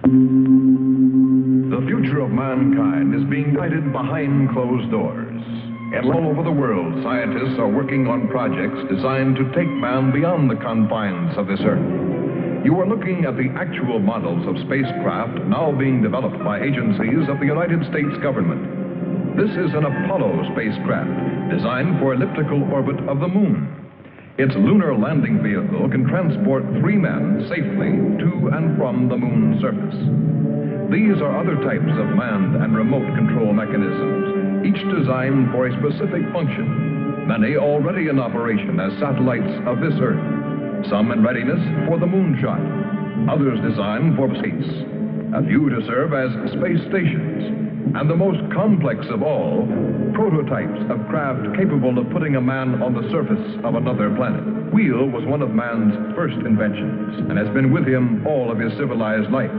The future of mankind is being guided behind closed doors. And all over the world, scientists are working on projects designed to take man beyond the confines of this Earth. You are looking at the actual models of spacecraft now being developed by agencies of the United States government. This is an Apollo spacecraft designed for elliptical orbit of the Moon. Its lunar landing vehicle can transport 3 men safely to and from the Moon's surface. These are other types of manned and remote control mechanisms, each designed for a specific function, many already in operation as satellites of this Earth, some in readiness for the moonshot, others designed for space, a few to serve as space stations, and the most complex of all, prototypes of craft capable of putting a man on the surface of another planet. Wheel was one of man's first inventions and has been with him all of his civilized life.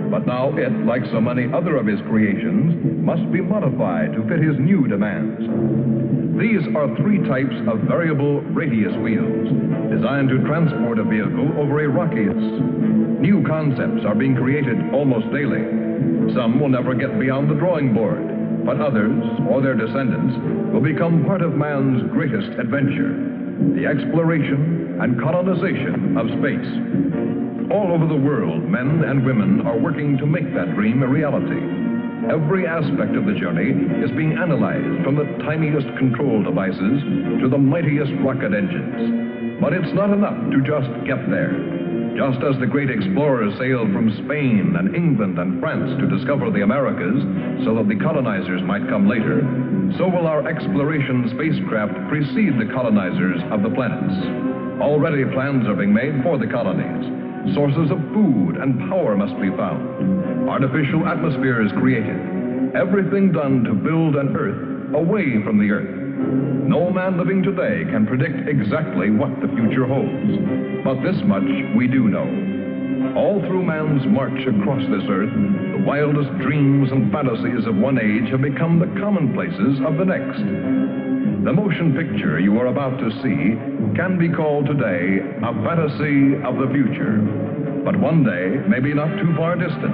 But now it, like so many other of his creations, must be modified to fit his new demands. These are 3 types of variable radius wheels, designed to transport a vehicle over a rocky surface. New concepts are being created almost daily. Some will never get beyond the drawing board, but others, or their descendants, will become part of man's greatest adventure, the exploration and colonization of space. All over the world, men and women are working to make that dream a reality. Every aspect of the journey is being analyzed, from the tiniest control devices to the mightiest rocket engines. But it's not enough to just get there. Just as the great explorers sailed from Spain and England and France to discover the Americas so that the colonizers might come later, so will our exploration spacecraft precede the colonizers of the planets. Already plans are being made for the colonies. Sources of food and power must be found. Artificial atmospheres created. Everything done to build an Earth away from the Earth. No man living today can predict exactly what the future holds. But this much we do know. All through man's march across this Earth, the wildest dreams and fantasies of one age have become the commonplaces of the next. The motion picture you are about to see can be called today a fantasy of the future. But one day, maybe not too far distant,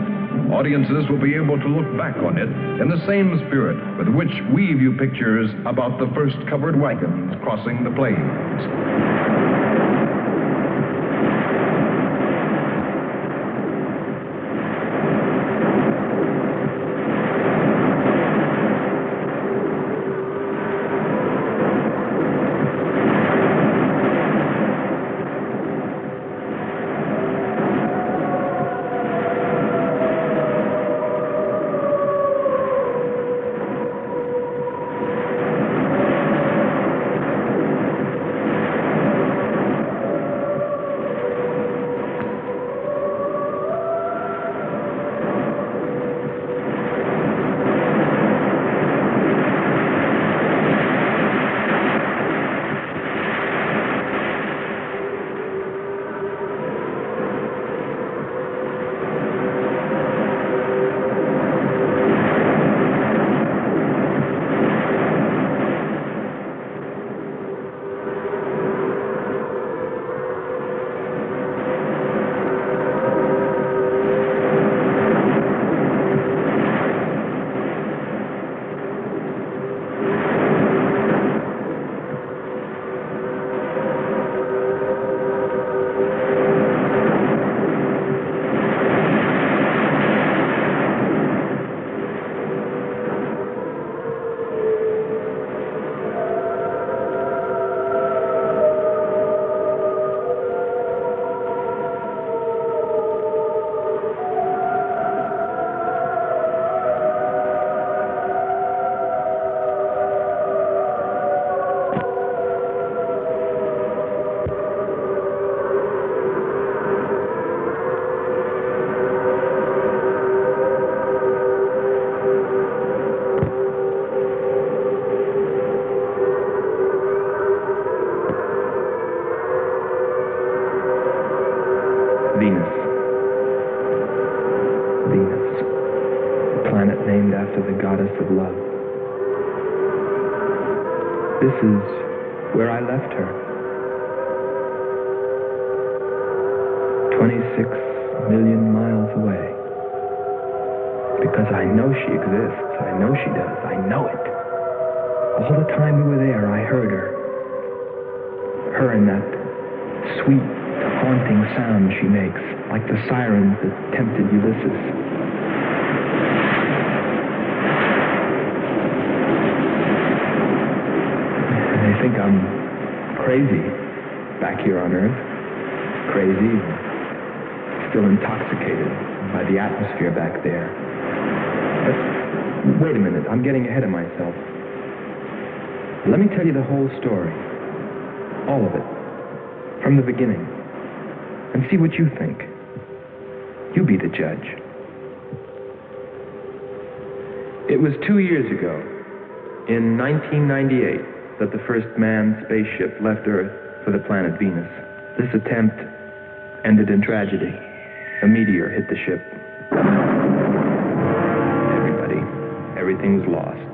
audiences will be able to look back on it in the same spirit with which we view pictures about the first covered wagons crossing the plains. Venus. Venus, a planet named after the goddess of love. This is where I left her. 26 million miles away. I know she exists. I know she does. I know it. All the time we were there, I heard her. Her and that sweet, haunting sound she makes, like the sirens that tempted Ulysses. They think I'm crazy back here on Earth. Crazy, still intoxicated by the atmosphere back there. But wait a minute, I'm getting ahead of myself. Let me tell you the whole story. All of it. From the beginning. And see what you think. You be the judge. It was 2 years ago, in 1998, that the first manned spaceship left Earth for the planet Venus. This attempt ended in tragedy. A meteor hit the ship. Everything was lost.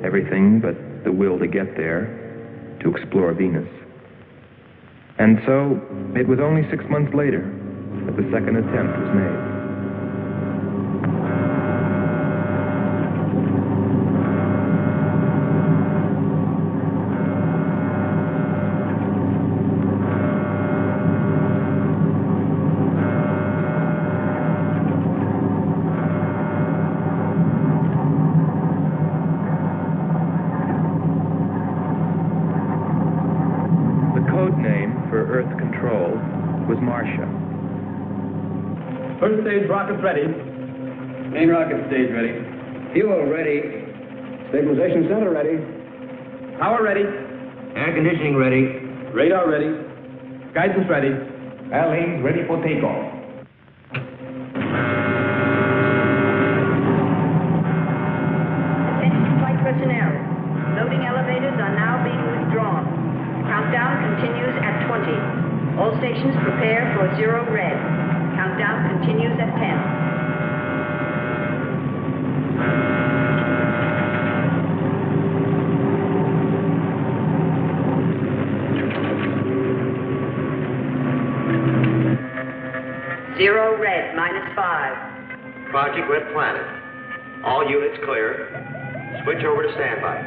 Everything but the will to get there, to explore Venus. And so, it was only 6 months later that the second attempt was made. First stage rockets ready. Main rocket stage ready. Fuel ready. Stabilization center ready. Power ready. Air conditioning ready. Radar ready. Guidance ready. LA ready for takeoff. Attention flight personnel. Loading elevators are now being withdrawn. Countdown continues at 20. All stations prepare for 0 red. Countdown continues at 10. Zero red, -5. Project Red Planet. All units clear. Switch over to standby.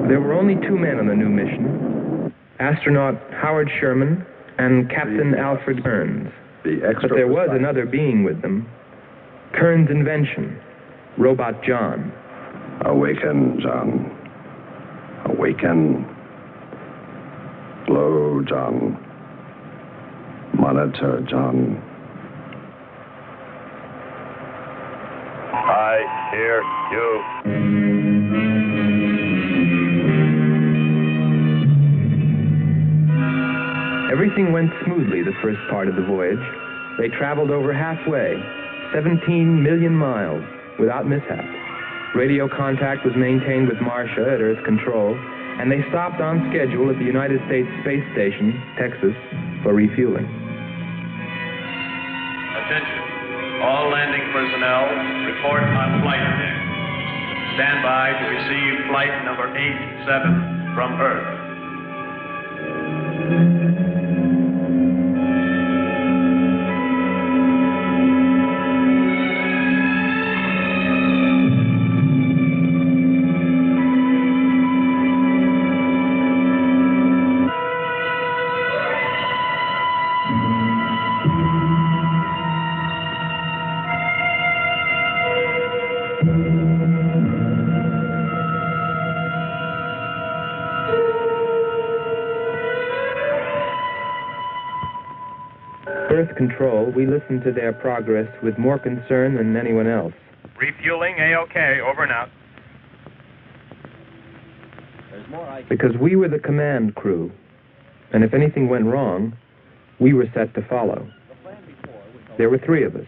There were only 2 men on the new mission, astronaut Howard Sherman and Captain Alfred Kearns. But there was another being with them, Kearns' invention, Robot John. Awaken, John. Awaken. Glow, John. Monitor, John. I hear you. Everything went smoothly the first part of the voyage. They traveled over halfway, 17 million miles, without mishap. Radio contact was maintained with Marcia at Earth Control, and they stopped on schedule at the United States Space Station, Texas, for refueling. Attention. All landing personnel, report on flight deck. Stand by to receive flight number 87 from Earth. Earth Control, we listened to their progress with more concern than anyone else. Refueling A-OK, over and out. Because we were the command crew, and if anything went wrong, we were set to follow. There were 3 of us.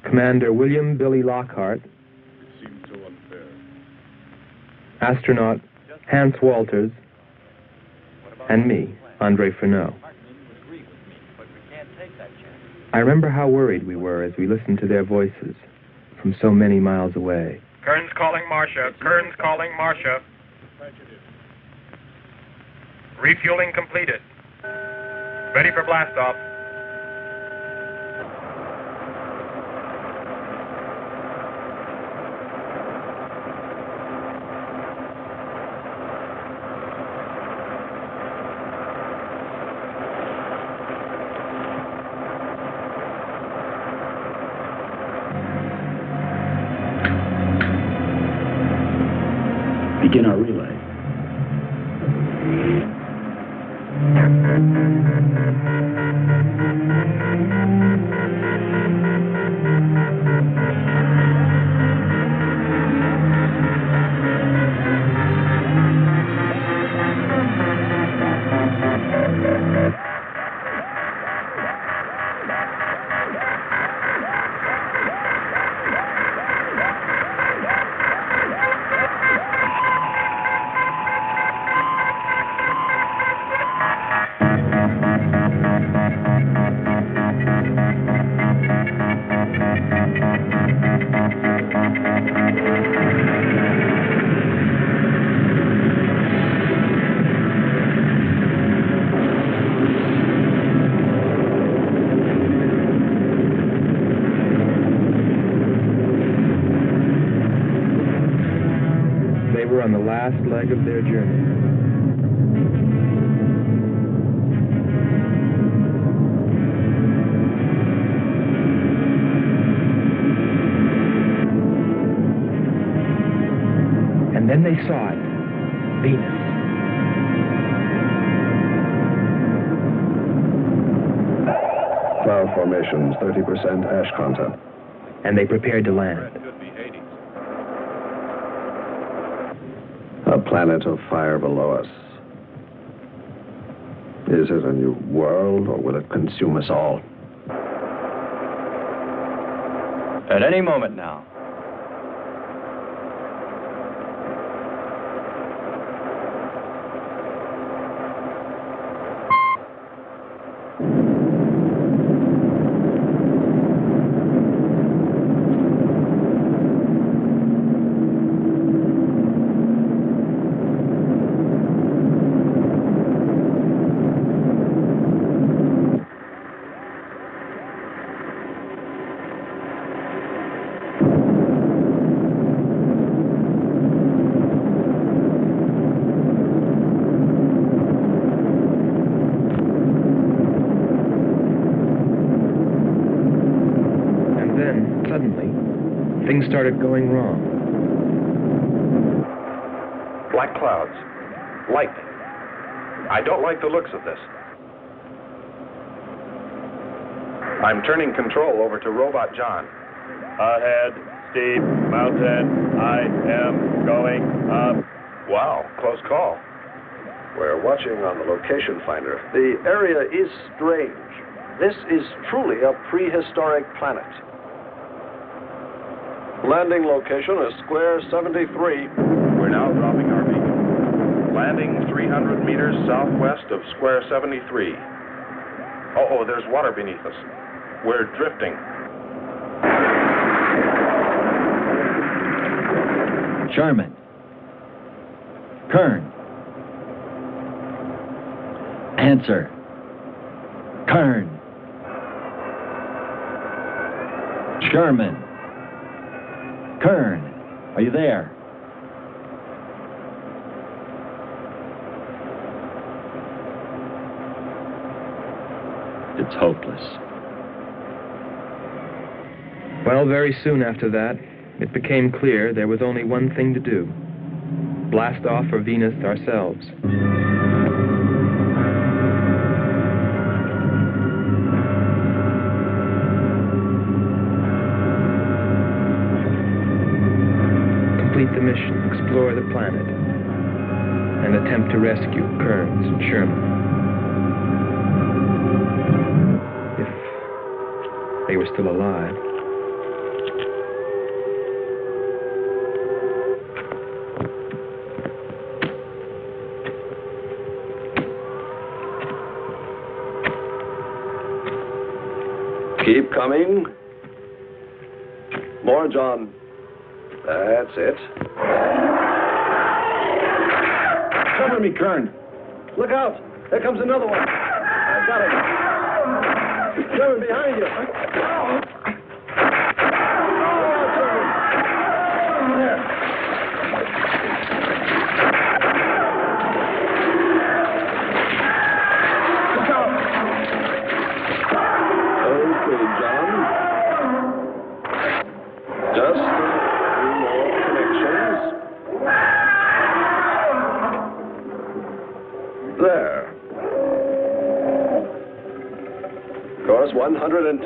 Commander William Billy Lockhart, astronaut Hans Walters, and me, Andre Furneaux. I remember how worried we were as we listened to their voices from so many miles away. Kern's calling Marcia. Kern's calling Marcia. Refueling completed. Ready for blastoff. Begin our relay. On the last leg of their journey. And then they saw it. Venus. Cloud formations, 30% ash content. And they prepared to land. A planet of fire below us. Is it a new world, or will it consume us all? At any moment now. Things started going wrong. Black clouds. Lightning. I don't like the looks of this. I'm turning control over to Robot John. Ahead, steep mountain. I am going up. Wow, close call. We're watching on the location finder. The area is strange. This is truly a prehistoric planet. Landing location is square 73. We're now dropping our beacon. Landing 300 meters southwest of square 73. Uh-oh, there's water beneath us. We're drifting. Sherman. Kern. Answer. Kern. Sherman. Kern, are you there? It's hopeless. Well, very soon after that, it became clear there was only one thing to do. Blast off for Venus ourselves. explore the planet and attempt to rescue Kearns and Sherman. If they were still alive. Keep coming. More, John. That's it. Cover me, Kern. Look out! There comes another one. I've got him. Sherman, behind you. There. Course 110.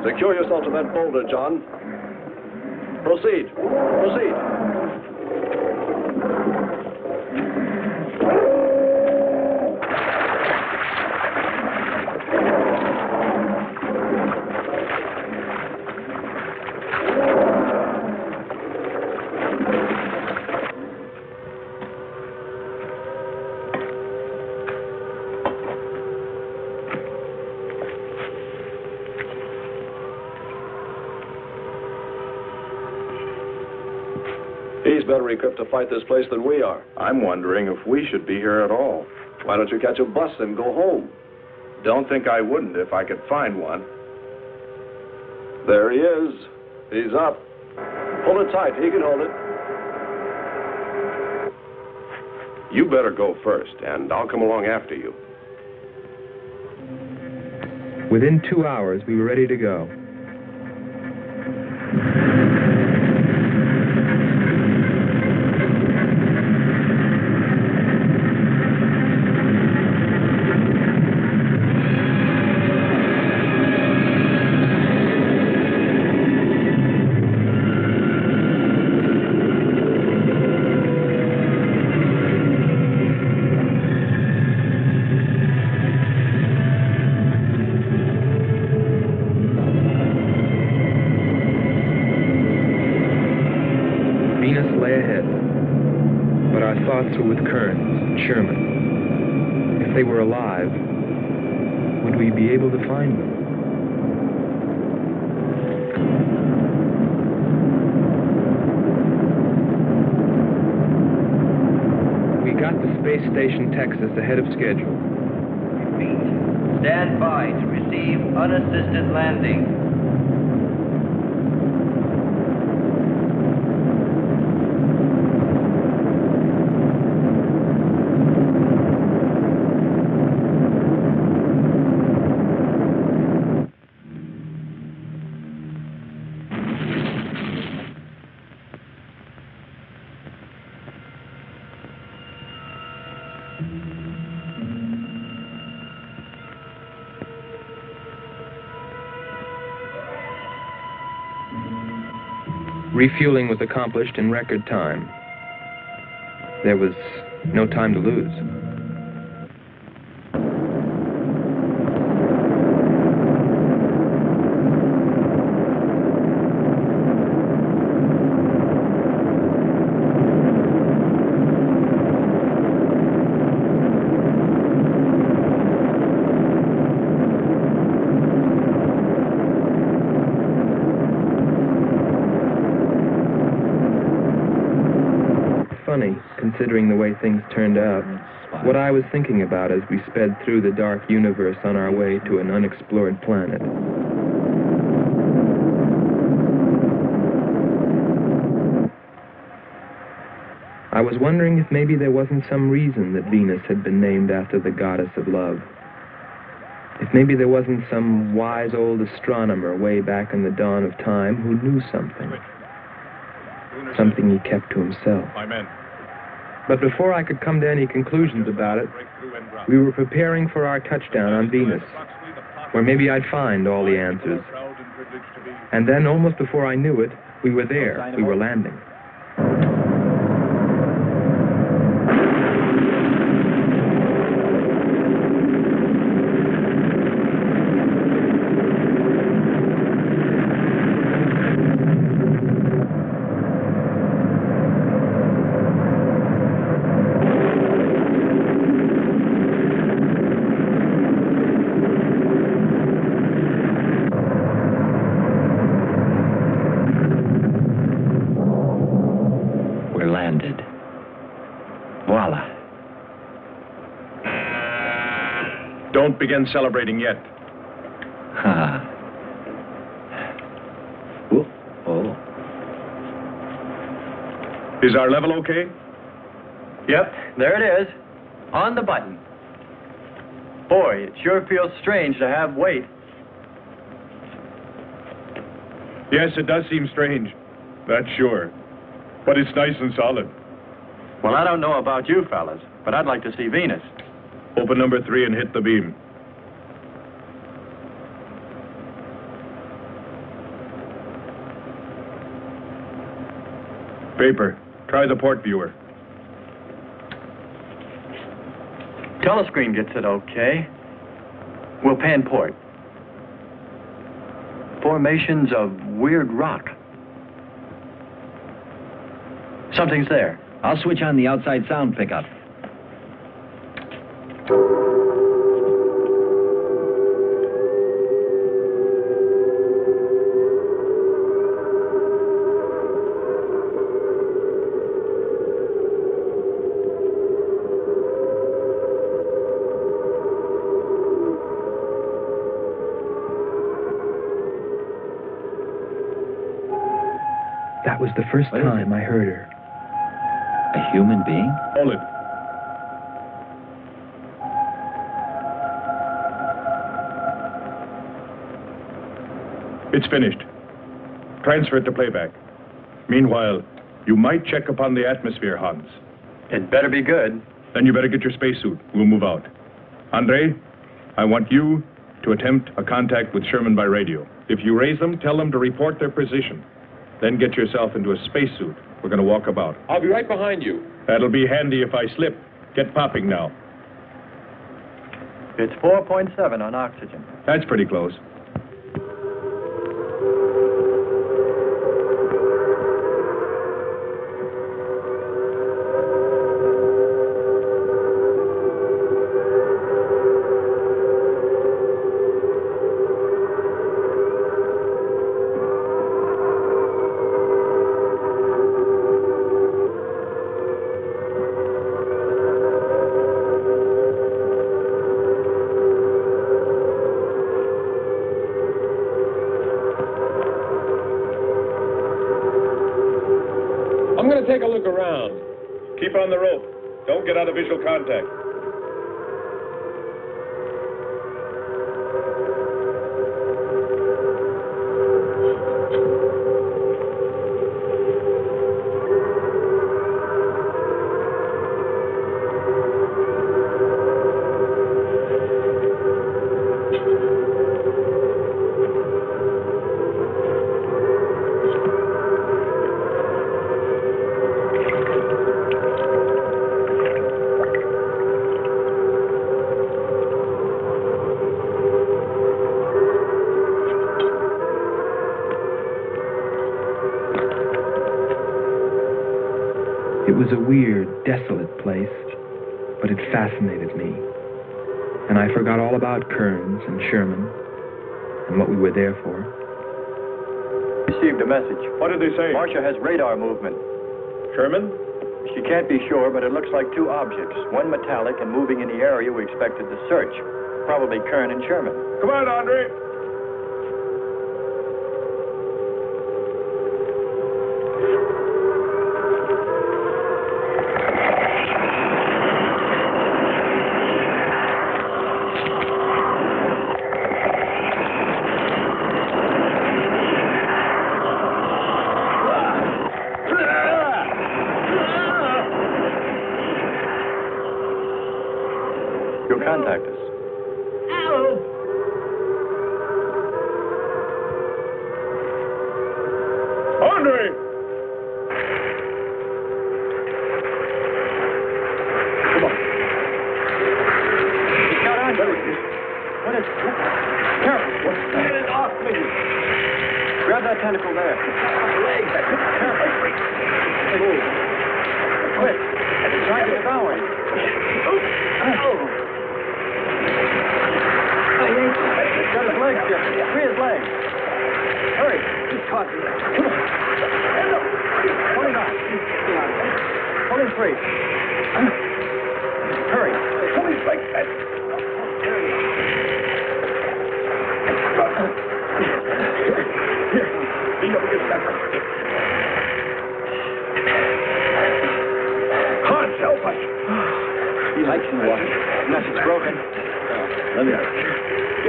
Secure yourself to that boulder, John. Proceed. Proceed. He's better equipped to fight this place than we are. I'm wondering if we should be here at all. Why don't you catch a bus and go home? Don't think I wouldn't if I could find one. There he is. He's up. Hold it tight. He can hold it. You better go first, and I'll come along after you. Within 2 hours, we were ready to go. Were with Kearns and Sherman. If they were alive, would we be able to find them? We got to Space Station Texas ahead of schedule. Repeat. Stand by to receive unassisted landing. Refueling was accomplished in record time. There was no time to lose. Funny, considering the way things turned out, what I was thinking about as we sped through the dark universe on our way to an unexplored planet. I was wondering if maybe there wasn't some reason that Venus had been named after the goddess of love. If maybe there wasn't some wise old astronomer way back in the dawn of time who knew something. Something he kept to himself. But before I could come to any conclusions about it, we were preparing for our touchdown on Venus, where maybe I'd find all the answers. And then, almost before I knew it, we were there. We were landing. Don't begin celebrating yet. Ha. Oh. Is our level okay? Yep, there it is. On the button. Boy, it sure feels strange to have weight. Yes, it does seem strange. That's sure. But it's nice and solid. Well, I don't know about you fellas, but I'd like to see Venus. Open number 3 and hit the beam. Paper. Try the port viewer. Telescreen gets it okay. We'll pan port. Formations of weird rock. Something's there. I'll switch on the outside sound pickup. That was the first time I heard her. A human being? Hold it. It's finished. Transfer it to playback. Meanwhile, you might check upon the atmosphere, Hans. It better be good. Then you better get your spacesuit. We'll move out. Andre, I want you to attempt a contact with Sherman by radio. If you raise them, tell them to report their position. Then get yourself into a spacesuit. We're going to walk about. I'll be right behind you. That'll be handy if I slip. Get popping now. It's 4.7 on oxygen. That's pretty close. I'm going to take a look around. Keep on the rope. Don't get out of visual contact. It was a weird, desolate place, but it fascinated me. And I forgot all about Kearns and Sherman and what we were there for. Received a message. What did they say? Marcia has radar movement. Sherman? She can't be sure, but it looks like two objects. One metallic and moving in the area we expected to search. Probably Kern and Sherman. Come on, Andre. You'll contact us. Andre! Come on. He's got on. What is... Careful. Get it off me. Grab that tentacle there. Leg. Careful. Move. Quick. It's trying to devour you. He's got his legs different. Free his legs. Hurry. He's caught. Come on. Pull him out. Pull him free. Hurry. Pull him like that. There he is. I can walk. Nothing's broken. Let me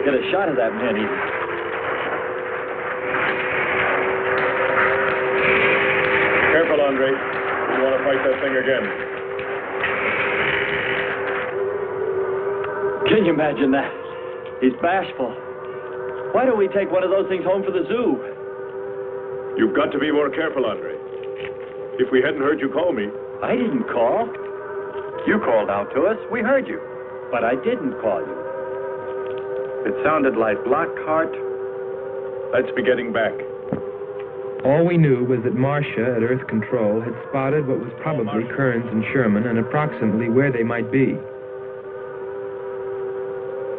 get a shot of that man. Careful, Andre. You want to fight that thing again. Can you imagine that? He's bashful. Why don't we take one of those things home for the zoo? You've got to be more careful, Andre. If we hadn't heard you call me... I didn't call. You called out to us. We heard you. But I didn't call you. It sounded like Lockhart. Let's be getting back. All we knew was that Marcia at Earth Control had spotted what was probably Kearns and Sherman and approximately where they might be.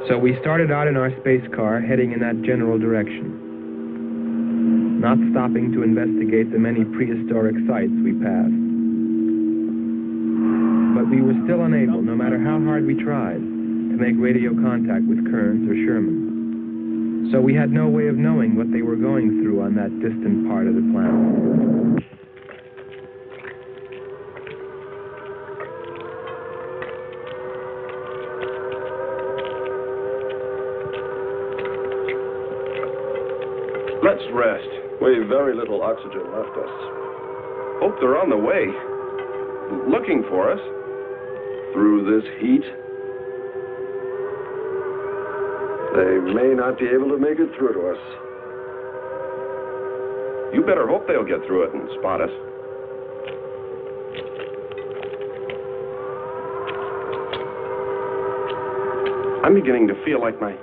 So we started out in our space car heading in that general direction, not stopping to investigate the many prehistoric sites we passed. But we were still unable, no matter how hard we tried, to make radio contact with Kearns or Sherman. So we had no way of knowing what they were going through on that distant part of the planet. Let's rest. We've very little oxygen left us. Hope they're on the way. Looking for us. Through this heat. They may not be able to make it through to us. You better hope they'll get through it and spot us. I'm beginning to feel like my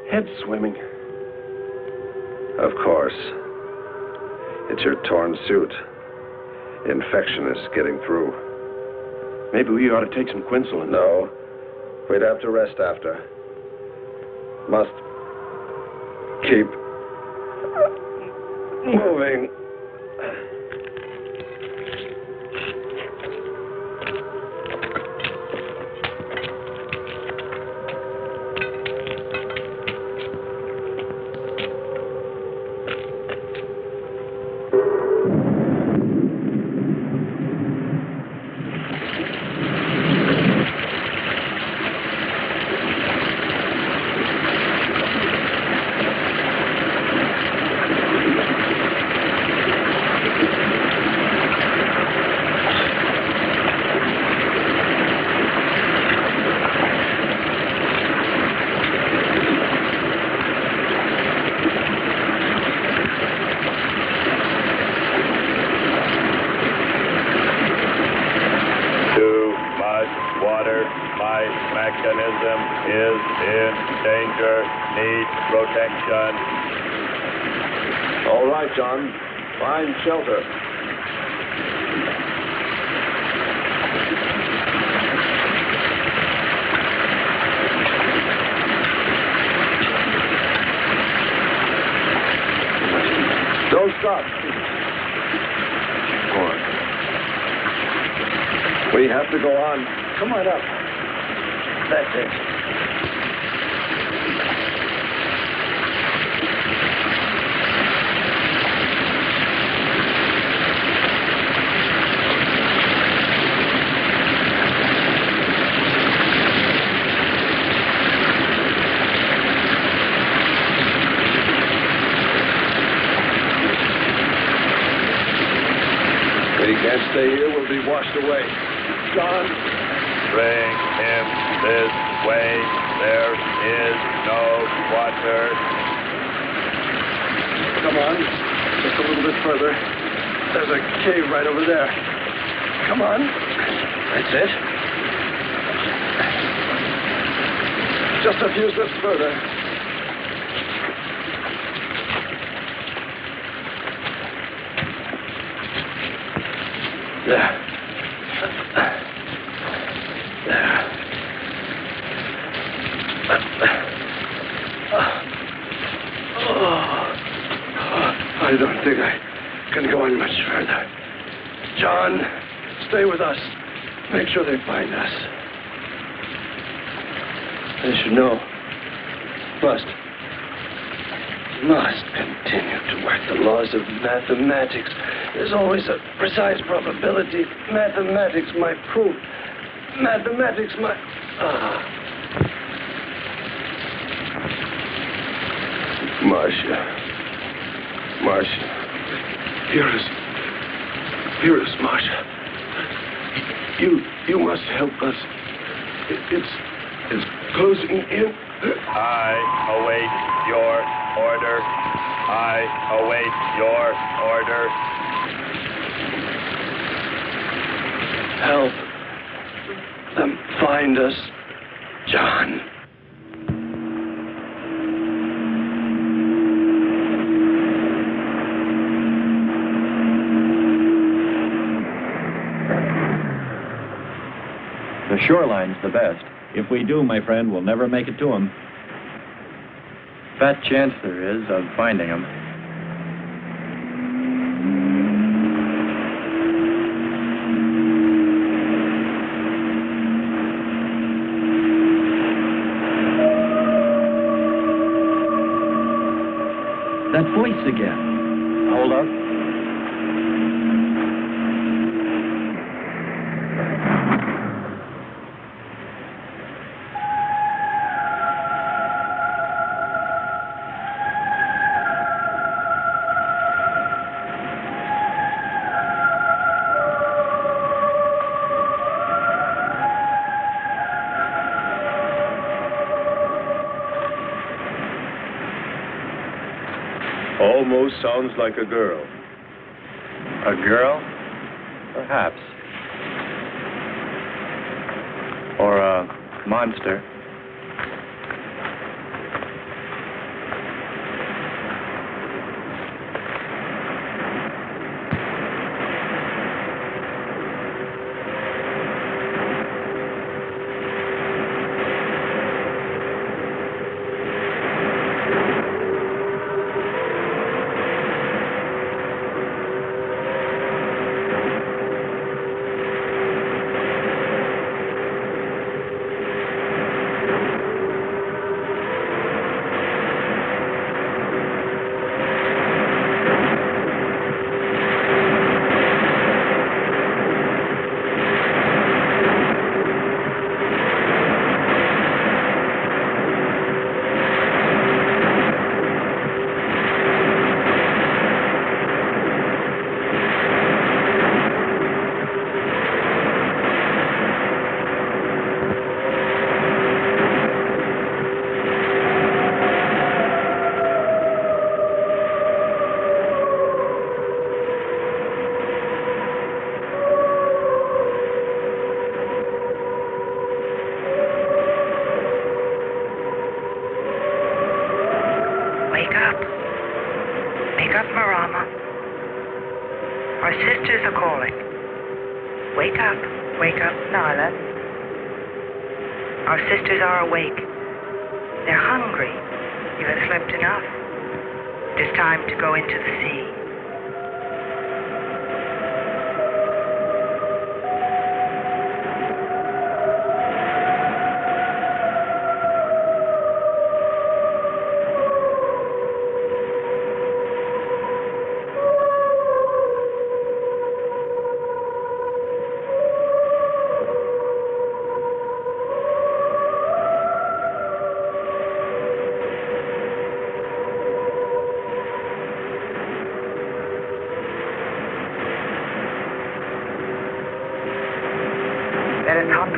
head's swimming. Of course. It's your torn suit. Infection is getting through. Maybe we ought to take some quinsulin. No. We'd have to rest after. Must keep moving. All right, John. Find shelter. Don't stop. Go on. We have to go on. Come on up. That's it. Can't stay here, we'll be washed away. John? Bring him this way. There is no water. Come on. Just a little bit further. There's a cave right over there. Come on. That's it. Just a few steps further. There. I don't think I can go on much further. John, stay with us. Make sure they find us. They should know. Must continue to work the laws of mathematics. There's always a precise probability. Mathematics, my proof. mathematics, my... Marcia. Hear us, Marcia. You must help us. It's closing in. I await your order. I await your order. Help them find us, John. The shoreline's the best. If we do, my friend, we'll never make it to him. Fat chance there is of finding him. That voice again. Hold up. Almost sounds like a girl. A girl? Perhaps. Or a monster.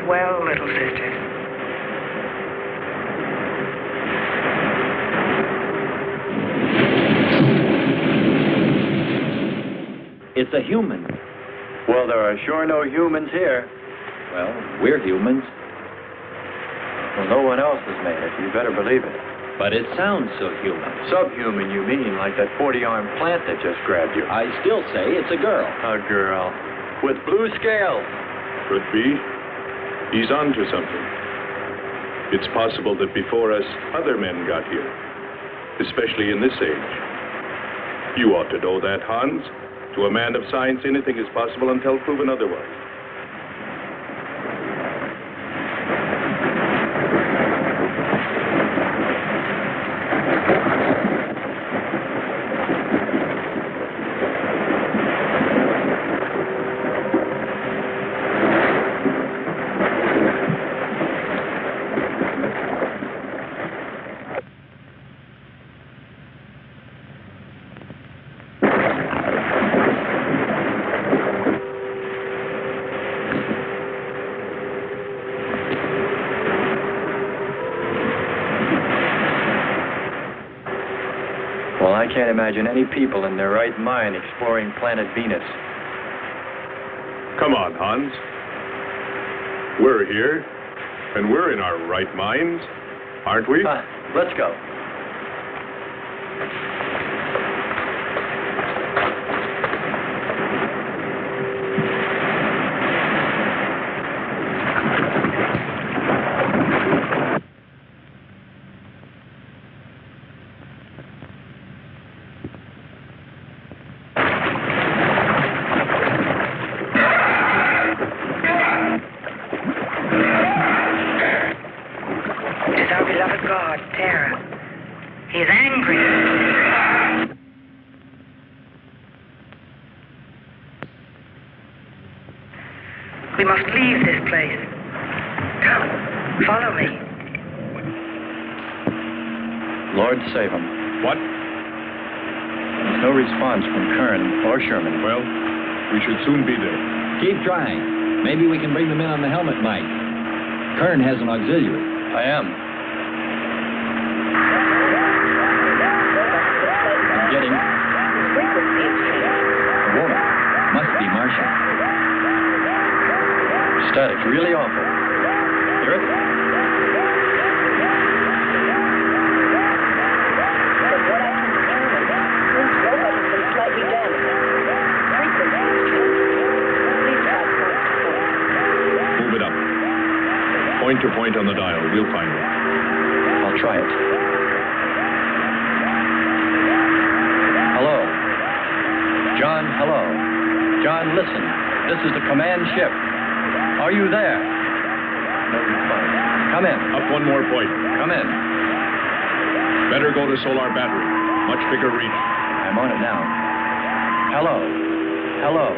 Well, little sisters. It's a human. Well, there are sure no humans here. Well, we're humans. Well, no one else has made it. You better believe it. But it sounds so human. Subhuman, you mean, like that 40-armed plant that just grabbed you. I still say it's a girl. A girl. With blue scales. Could be. He's on to something. It's possible that before us, other men got here, especially in this age. You ought to know that, Hans. To a man of science, anything is possible until proven otherwise. Well, I can't imagine any people in their right mind exploring planet Venus. Come on, Hans. We're here, and we're in our right minds, aren't we? Let's go. We must leave this place. Come, follow me. Lord save him. What? There's no response from Kern or Sherman. Well, we should soon be there. Keep trying. Maybe we can bring them in on the helmet mic. Kern has an auxiliary. I am. I'm getting... A woman. Must be Martian. Static, really awful. Hear it? Move it up. Point to point on the dial. We'll find it. I'll try it. Hello. John, hello. John, listen. This is the command ship. Are you there? No response. Come in. Up one more point. Come in. Better go to solar battery. Much bigger reach. I'm on it now. Hello. Hello.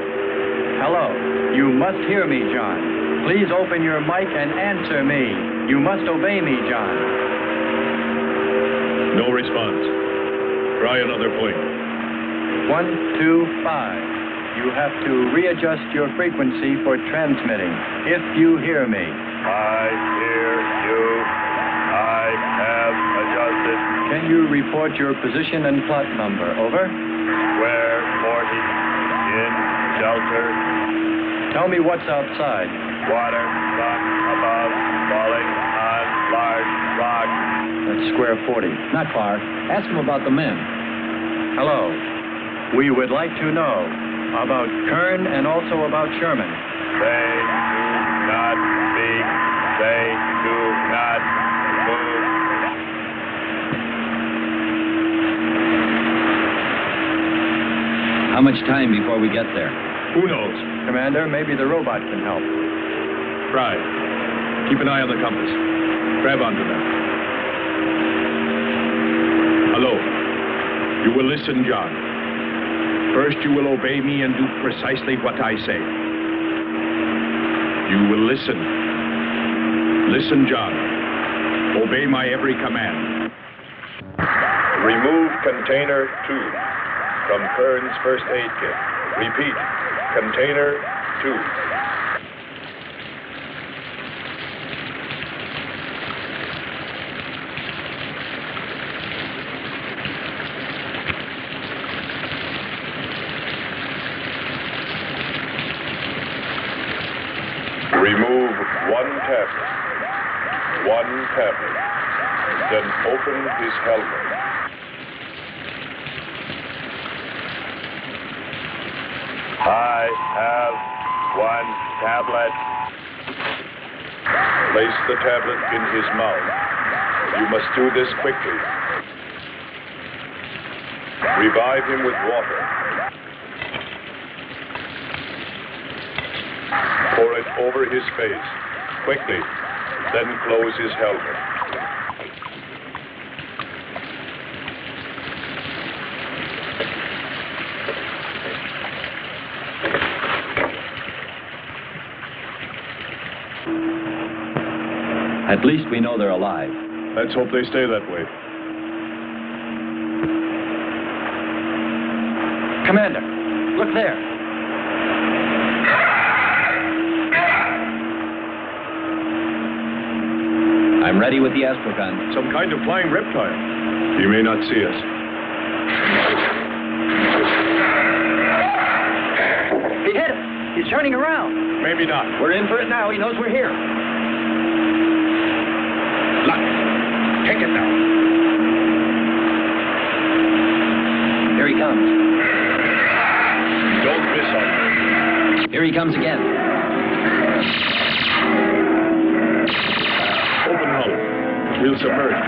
Hello. You must hear me, John. Please open your mic and answer me. You must obey me, John. No response. Try another point. 1, 2, 5. You have to readjust your frequency for transmitting. If you hear me. I hear you. I have adjusted. Can you report your position and plot number? Over. Square 40. In shelter. Tell me what's outside. Water, sun, above, falling on large rock. That's square 40. Not far. Ask him about the men. Hello. We would like to know about Kern and also about Sherman. They do not speak. They do not move. How much time before we get there? Who knows? Commander, maybe the robot can help. Try. Keep an eye on the compass. Grab onto them. Hello. You will listen, John. First, you will obey me and do precisely what I say. You will listen. Listen, John. Obey my every command. Remove container 2 from Kern's first aid kit. Repeat, container 2. Remove one tablet. Then open his helmet. I have one tablet. Place the tablet in his mouth. You must do this quickly. Revive him with water. Pour it over his face. Quickly. Then close his helmet. At least we know they're alive. Let's hope they stay that way. Commander, look there. I'm ready with the astrogun. Some kind of flying reptile. He may not see us. He's turning around. Maybe not. We're in for it now. He knows we're here. Look. Take it now. Here he comes. Don't miss on. Here he comes again. Open hull. We'll submerge.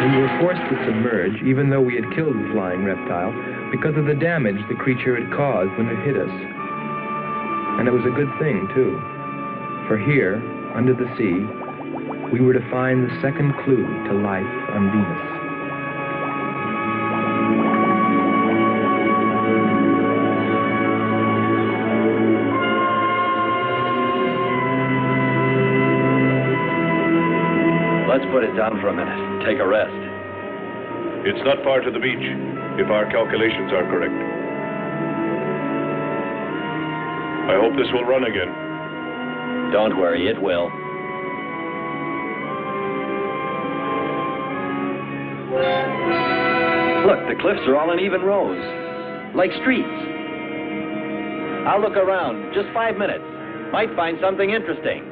We were forced to submerge, even though we had killed the flying reptile, because of the damage the creature had caused when it hit us. And it was a good thing, too. For here, under the sea, we were to find the second clue to life on Venus. Let's put it down for a minute. Take a rest. It's not far to the beach, if our calculations are correct. I hope this will run again. Don't worry, it will. Look, the cliffs are all in even rows, like streets. I'll look around. Just 5 minutes. Might find something interesting.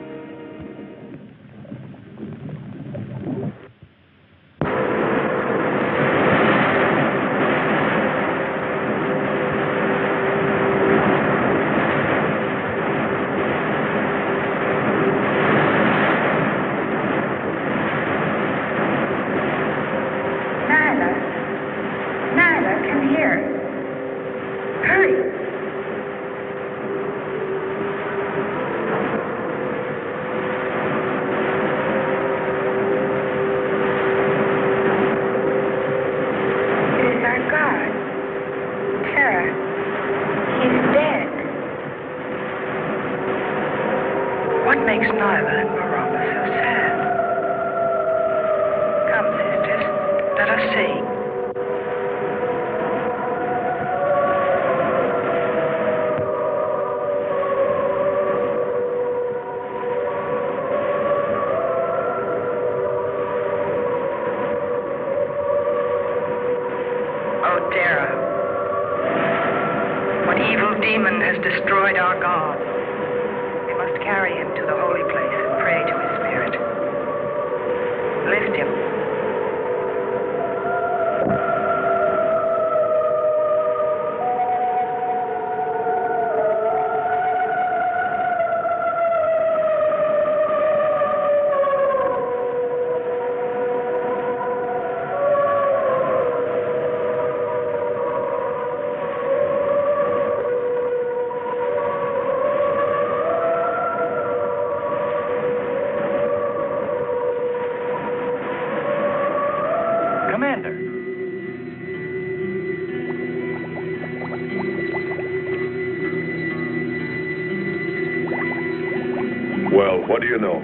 Well, what do you know?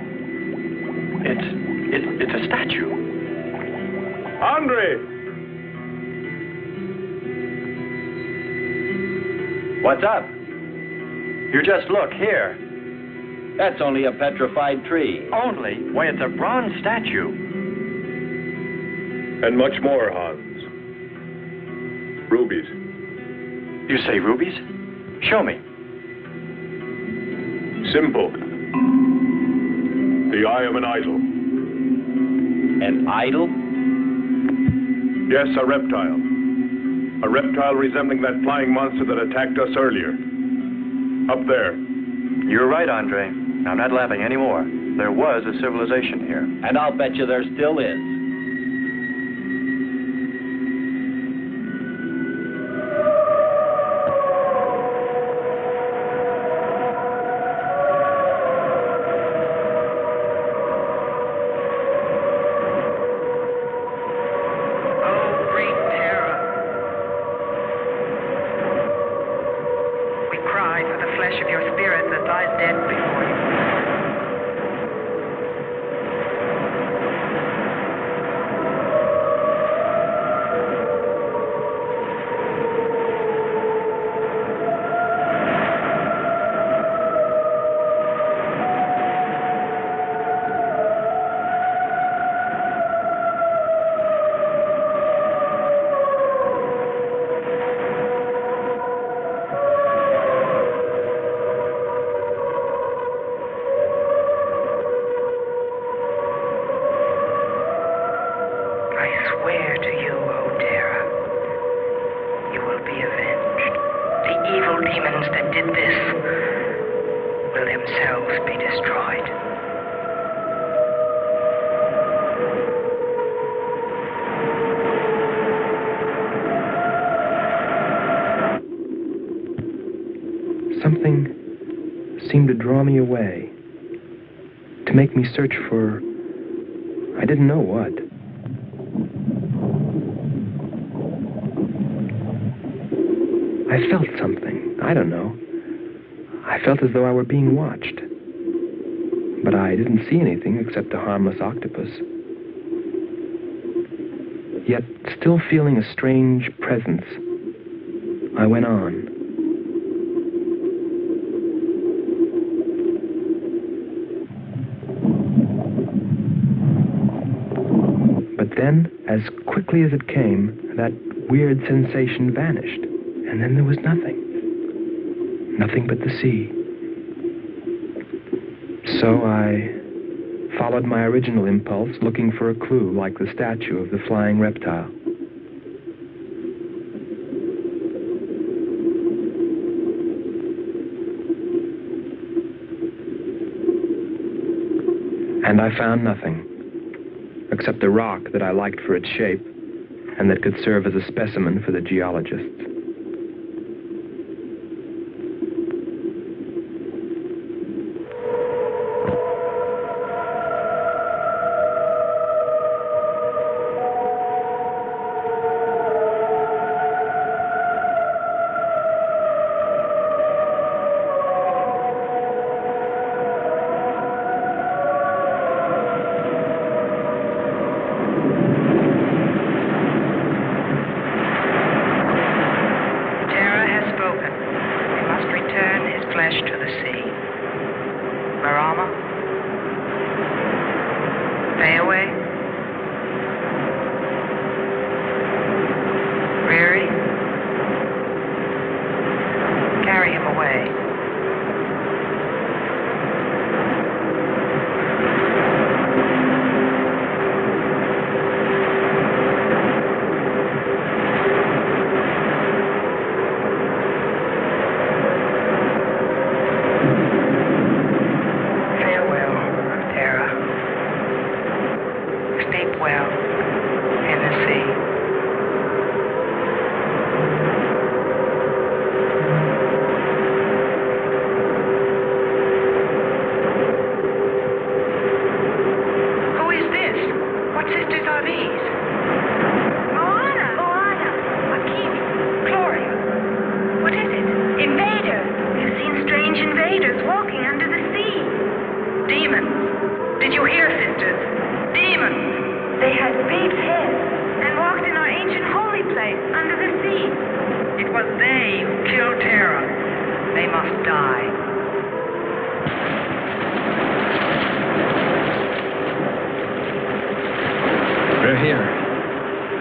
It's a statue. Andre! What's up? You just look here. That's only a petrified tree. Only? Why, it's a bronze statue. And much more, Hans. Rubies. You say rubies? Show me. Simple. The eye of an idol. An idol? Yes, a reptile. A reptile resembling that flying monster that attacked us earlier. Up there. You're right, Andre. I'm not laughing anymore. There was a civilization here. And I'll bet you there still is. swear to you, O Terra, you will be avenged. The evil demons that did this will themselves be destroyed. Something seemed to draw me away, to make me search for, I didn't know what. I felt something, I don't know. I felt as though I were being watched. But I didn't see anything except a harmless octopus. Yet, still feeling a strange presence, I went on. Then, as quickly as it came, that weird sensation vanished. And then there was nothing. Nothing but the sea. So I followed my original impulse, looking for a clue like the statue of the flying reptile. And I found nothing, except a rock that I liked for its shape and that could serve as a specimen for the geologists.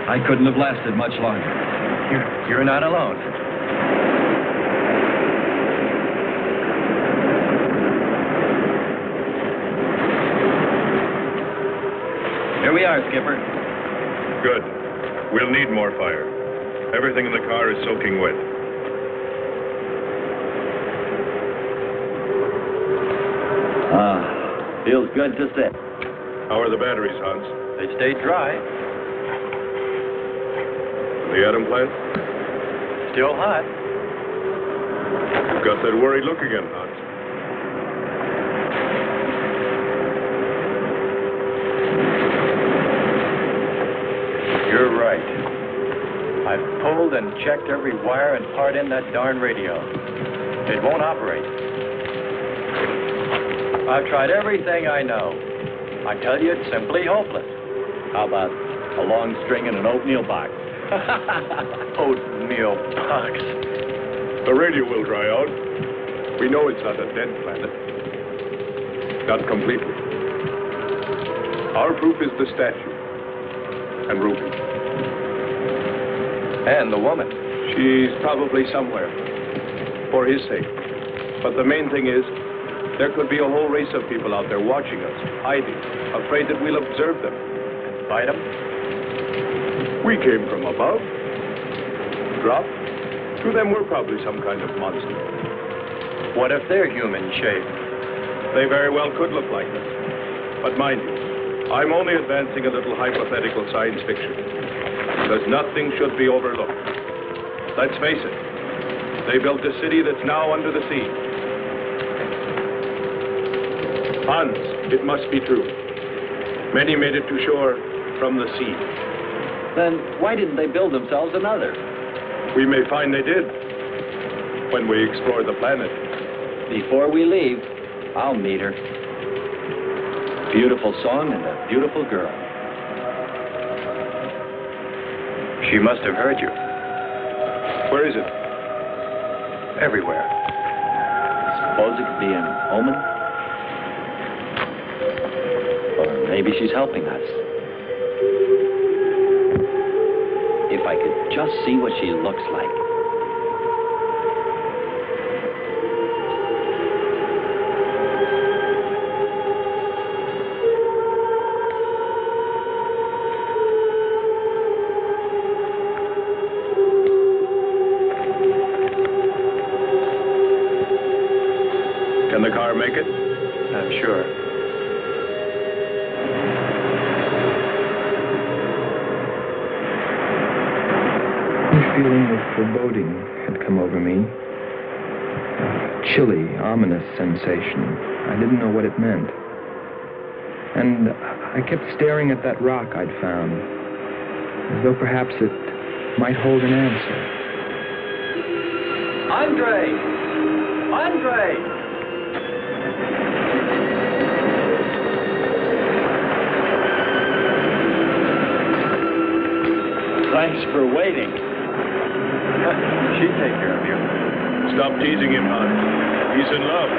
I couldn't have lasted much longer. You're not alone. Here we are, Skipper. Good. We'll need more fire. Everything in the car is soaking wet. Feels good to sit. How are the batteries, Hans? They stayed dry. The atom plant? Still hot. You've got that worried look again, Hans. You're right. I've pulled and checked every wire and part in that darn radio. It won't operate. I've tried everything I know. I tell you, it's simply hopeless. How about a long string and an oatmeal box? Oatmeal box. The radio will dry out. We know it's not a dead planet. Not completely. Our proof is the statue. And Ruby. And the woman. She's probably somewhere. For his sake. But the main thing is, there could be a whole race of people out there watching us, hiding, afraid that we'll observe them. Fight them? We came from above. Dropped. To them, we're probably some kind of monster. What if they're human shape? They very well could look like them. But mind you, I'm only advancing a little hypothetical science fiction. Because nothing should be overlooked. Let's face it. They built a city that's now under the sea. Hans, it must be true. Many made it to shore from the sea. Then why didn't they build themselves another? We may find they did when we explore the planet. Before we leave, I'll meet her. Beautiful song and a beautiful girl. She must have heard you. Where is it? Everywhere. Suppose it could be an omen? Or maybe she's helping us. If I could just see what she looks like. Can the car make it? I'm sure. A feeling of foreboding had come over me. A chilly, ominous sensation. I didn't know what it meant. And I kept staring at that rock I'd found, as though perhaps it might hold an answer. Andre! Andre! Thanks for waiting. She'd take care of you. Stop teasing him, Hans. He's in love.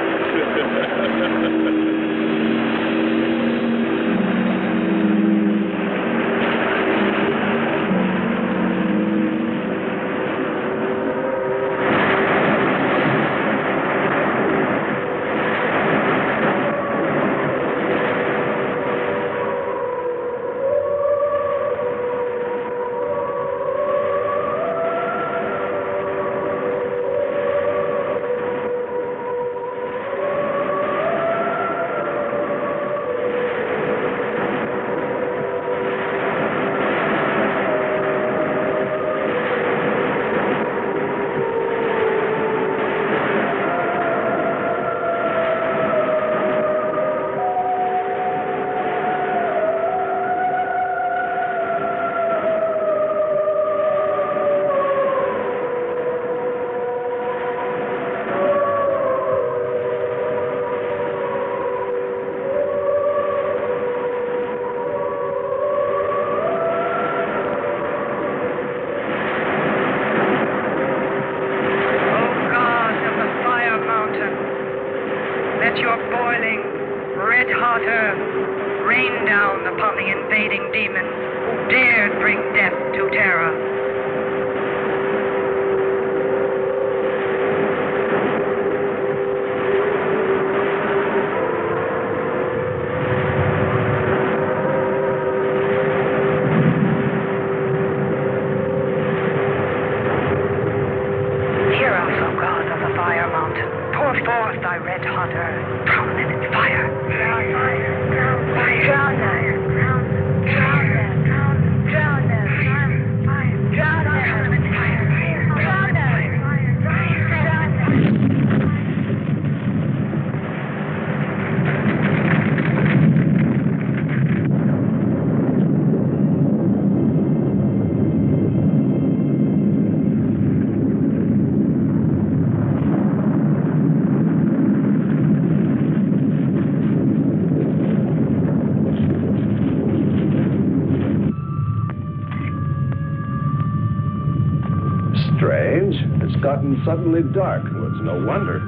Strange. It's gotten suddenly dark. Well, it's no wonder.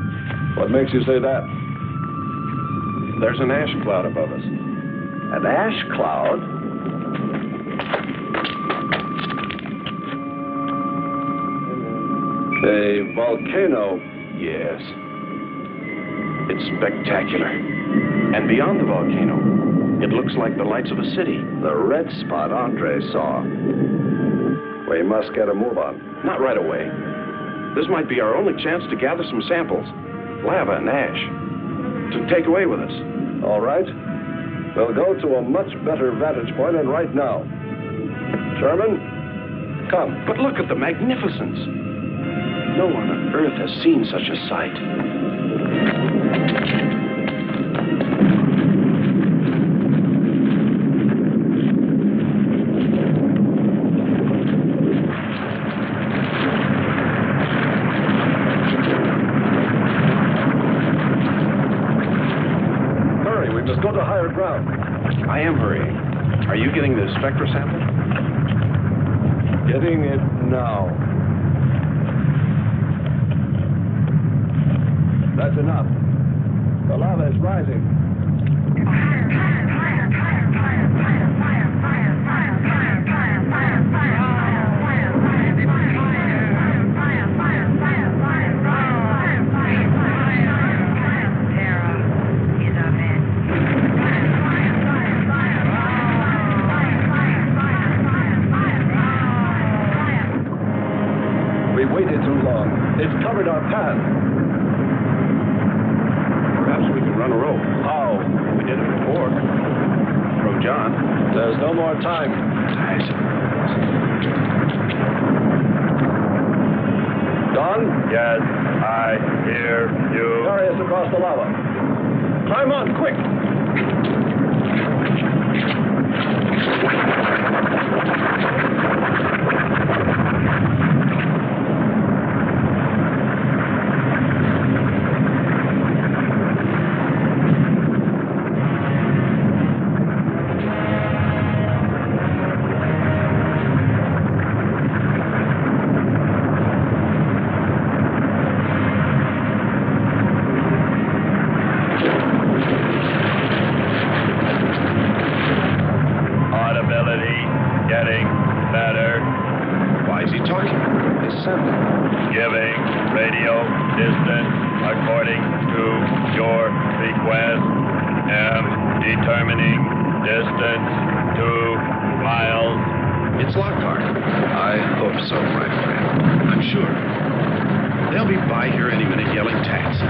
What makes you say that? There's an ash cloud above us. An ash cloud? A volcano, yes. It's spectacular. And beyond the volcano, it looks like the lights of a city. The red spot Andre saw. We must get a move on. Not right away. This might be our only chance to gather some samples, lava and ash, to take away with us. All right. We'll go to a much better vantage point than right now. Sherman, come. But look at the magnificence. No one on Earth has seen such a sight. Hurry, we must go to higher ground. I am hurrying. Are you getting the spectra sample? Getting it now. That's enough. The lava is rising. We waited too long. It's covered our path. Perhaps we can run a rope. How? We did it before. From John. There's no more time. Don? Yes, I hear you. Carry us across the lava. Climb on, quick! Audibility getting better. Why is he talking? He's sending. Giving radio distance according to your request. Am determining distance 2 miles. It's Lockhart. I hope so, my friend. I'm sure. They'll be by here any minute yelling taxi.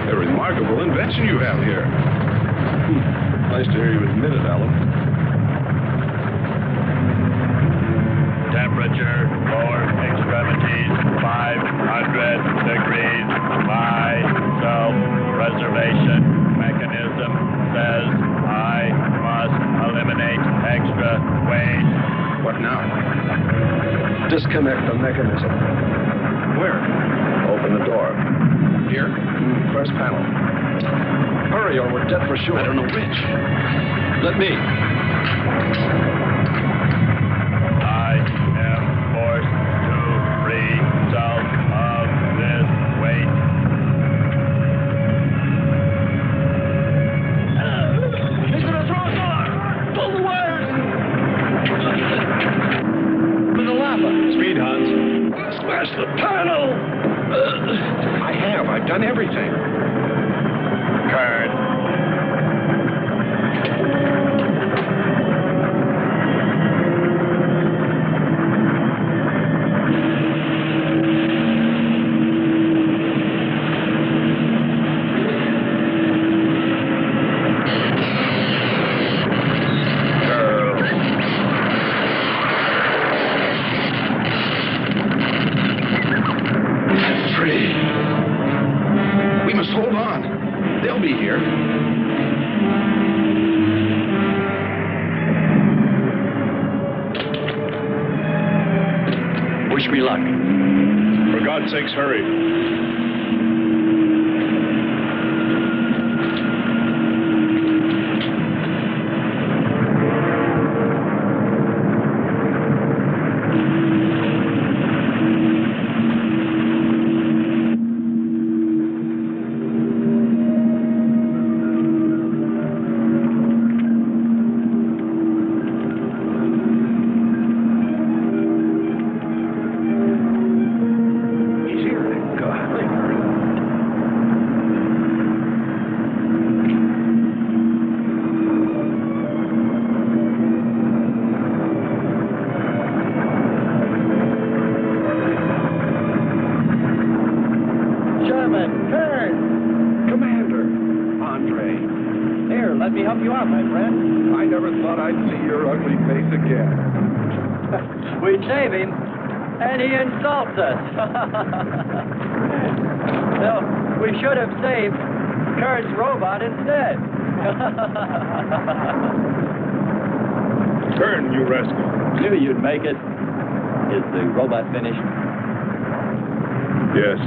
A remarkable invention you have here. Nice to hear you admit it, Alan. Temperature, lower extremities, 500 degrees. My self-preservation mechanism says I must eliminate extra weight. What now? Disconnect the mechanism. Where? Open the door. Here? First panel. Hurry or we're dead for sure. I don't know which. Let me. I am forced to free myself of this weight. He's gonna throw us off! Pull the wires! For the lava. Speed, Hans. Smash the panel! I have. I've done everything. Kern. Free. We must hold on. They'll be here. Wish me luck. For God's sakes, hurry. let me help you out, my friend. I never thought I'd see your ugly face again. We'd save him, and he insults us. No, we should have saved Kurt's robot instead. Turn, you rascal. Knew you'd make it. Is the robot finished? Yes.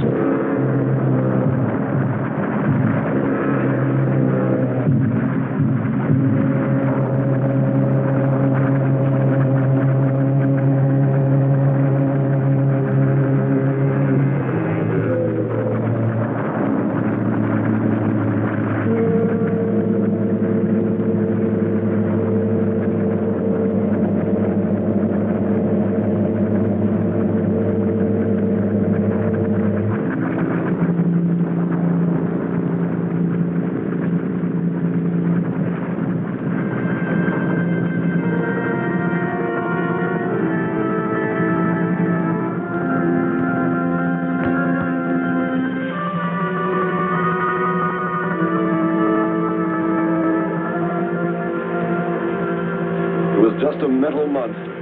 Just a mental monster.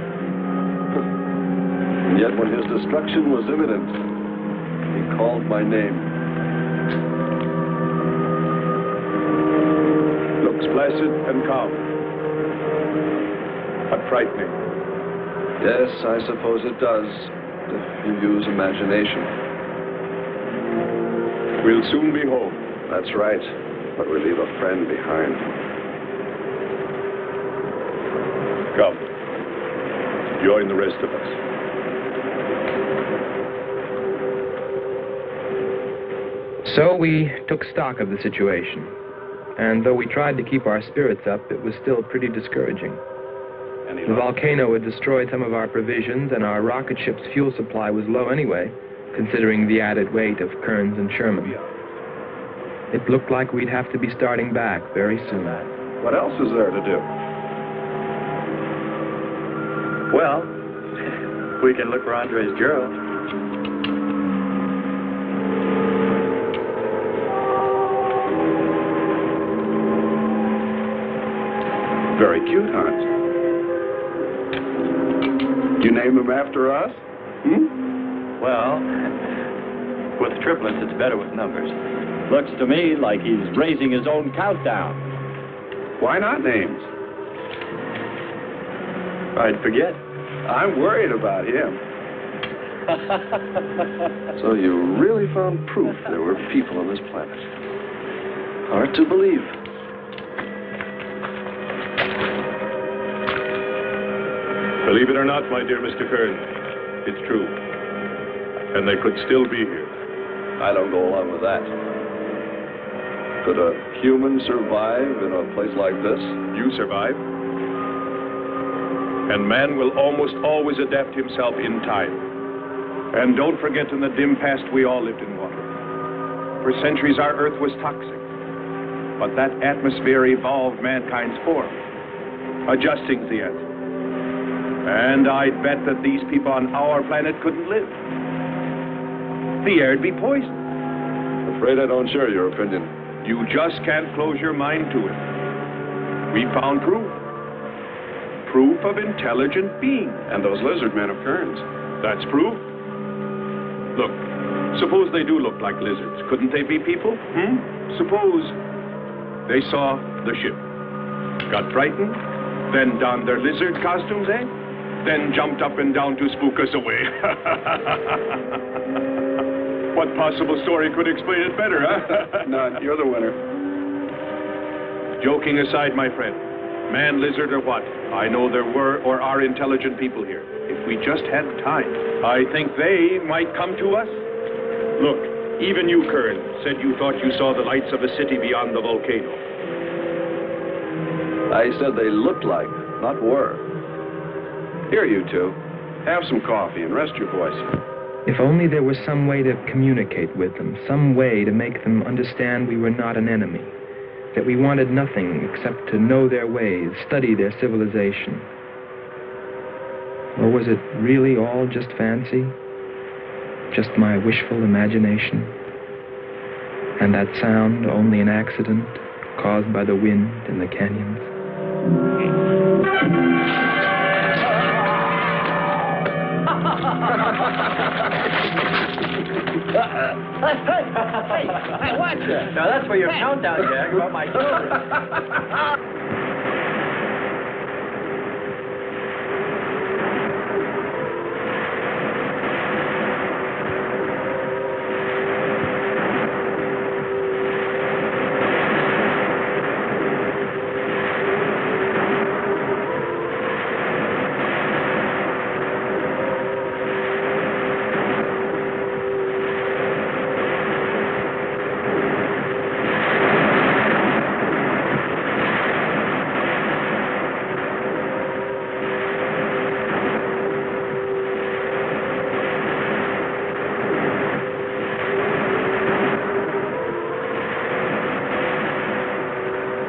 And yet when his destruction was imminent, he called my name. Looks placid and calm. But frightening. Yes, I suppose it does, if you use imagination. We'll soon be home. That's right, but we leave a friend behind. Come. Join the rest of us. So we took stock of the situation. And though we tried to keep our spirits up, it was still pretty discouraging. The volcano had destroyed some of our provisions, and our rocket ship's fuel supply was low anyway, considering the added weight of Kearns and Sherman. It looked like we'd have to be starting back very soon. What else is there to do? Well, we can look for Andre's girl. Very cute, Hans. You name him after us? Well, with triplets, it's better with numbers. Looks to me like he's raising his own countdown. Why not names? I'd forget. I'm worried about him. So you really found proof there were people on this planet. Hard to believe. Believe it or not, my dear Mr. Kern, it's true. And they could still be here. I don't go along with that. Could a human survive in a place like this? You survive. And man will almost always adapt himself in time. And don't forget, in the dim past, we all lived in water. For centuries, our Earth was toxic. But that atmosphere evolved mankind's form, adjusting the answer. And I'd bet that these people on our planet couldn't live. The air'd be poisoned. Afraid I don't share your opinion. You just can't close your mind to it. We found proof. Proof of intelligent being. And those lizard men of Kearns. That's proof. Look, suppose they do look like lizards. Couldn't they be people? Suppose they saw the ship, got frightened, then donned their lizard costumes, then jumped up and down to spook us away. What possible story could explain it better, huh? None. You're the winner. Joking aside, my friend, man, lizard, or what, I know there were or are intelligent people here. If we just had time, I think they might come to us. Look, even you, Kern, said you thought you saw the lights of a city beyond the volcano. I said they looked like, not were. Here, you two. Have some coffee and rest your voice. If only there was some way to communicate with them, some way to make them understand we were not an enemy, that we wanted nothing except to know their ways, study their civilization. Or was it really all just fancy? Just my wishful imagination? And that sound only an accident, caused by the wind in the canyons. Hey, watch it. Now that's for your countdown, Jack, about my children.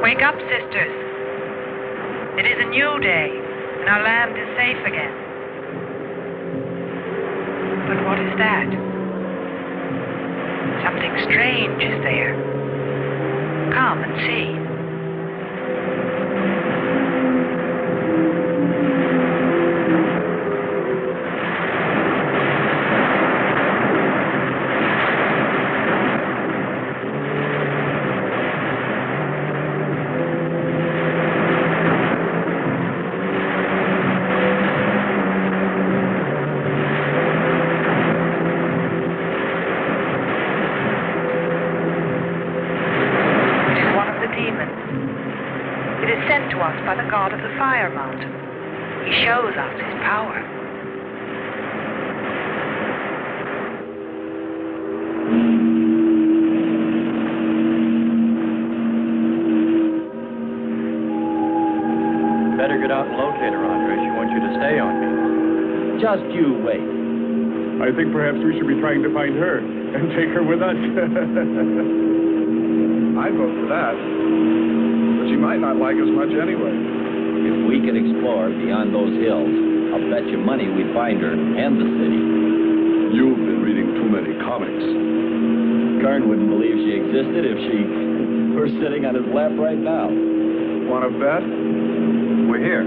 Wake up, sisters. It is a new day, and our land is safe again. But what is that? Something strange is there. Come and see. By the god of the fire mountain. He shows us his power. Better get out and locate her, Andre. She wants you to stay on me. Just you wait. I think perhaps we should be trying to find her and take her with us. I'd vote for that. But she might not like us much anyway. If we could explore beyond those hills, I'll bet you money we'd find her and the city. You've been reading too many comics. Kern wouldn't believe she existed if she were sitting on his lap right now. Want to bet? We're here.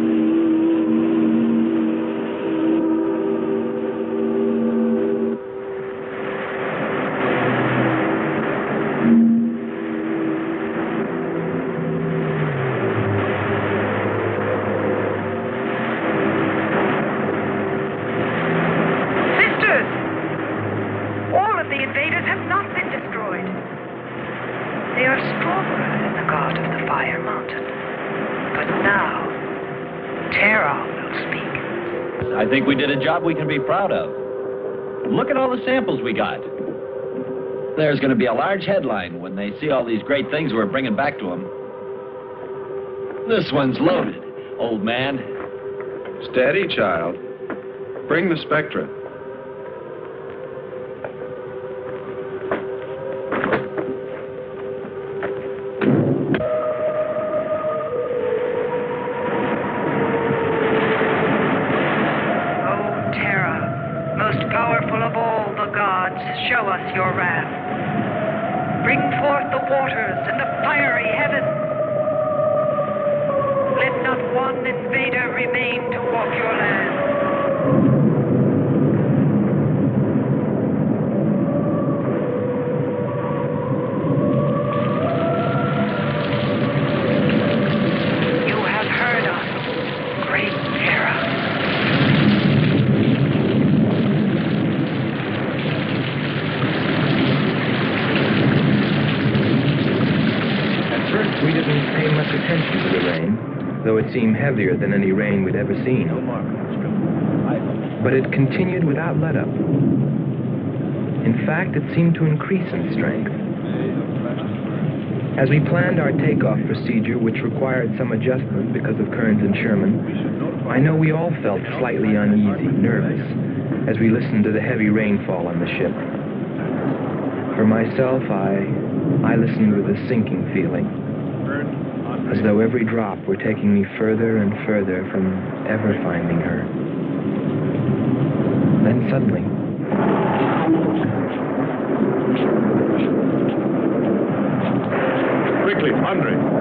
I think we did a job we can be proud of. Look at all the samples we got. There's going to be a large headline when they see all these great things we're bringing back to them. This one's loaded, old man. Steady, child. Bring the spectra. Show us your wrath. Bring forth the waters and the fiery heaven. Let not one invader remain to walk your land. You have heard us, great Terra. We didn't pay much attention to the rain, though it seemed heavier than any rain we'd ever seen. But it continued without let-up. In fact, it seemed to increase in strength. As we planned our takeoff procedure, which required some adjustment because of Kearns and Sherman, I know we all felt slightly uneasy, nervous, as we listened to the heavy rainfall on the ship. For myself, I listened with a sinking feeling, as though every drop were taking me further and further from ever finding her. Then suddenly, Quickly, Andre.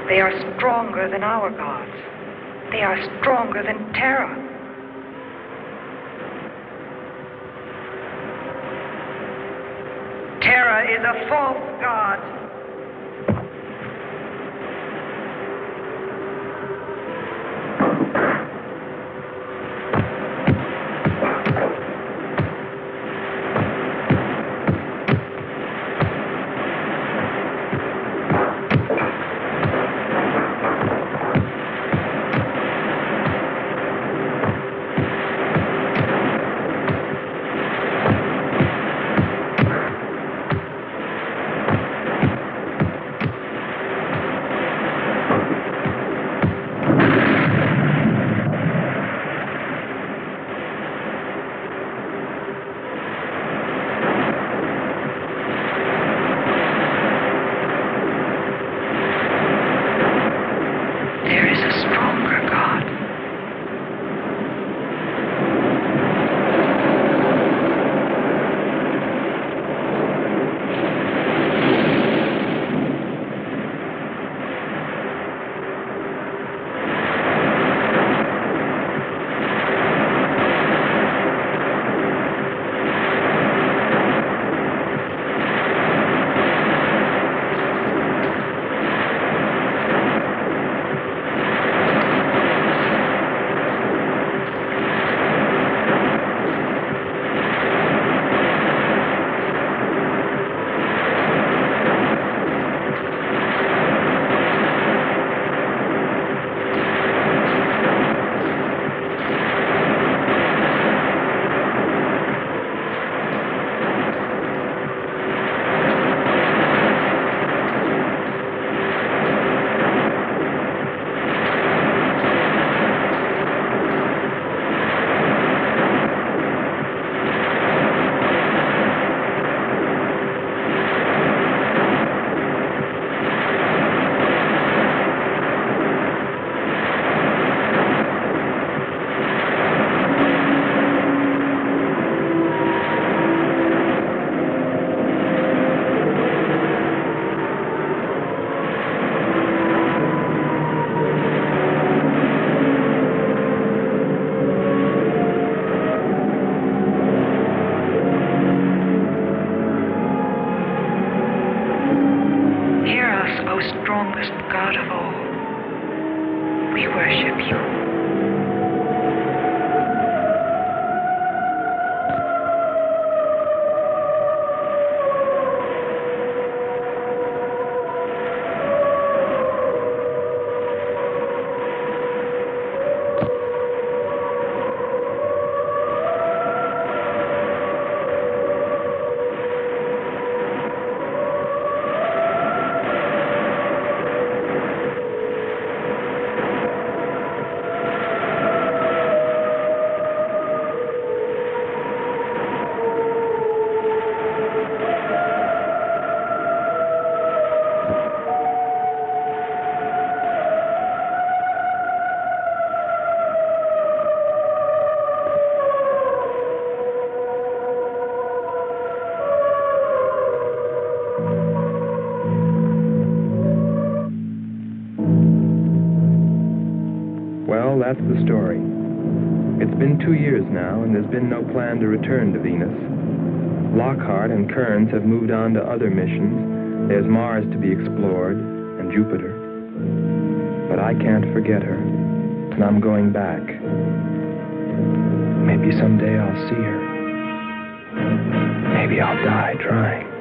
They are stronger than our gods. They are stronger than Terra. Terra is a false god. strongest God of all. We worship you. Well, that's the story. It's been 2 years now, and there's been no plan to return to Venus. Lockhart and Kearns have moved on to other missions. There's Mars to be explored, and Jupiter. But I can't forget her, and I'm going back. Maybe someday I'll see her. Maybe I'll die trying.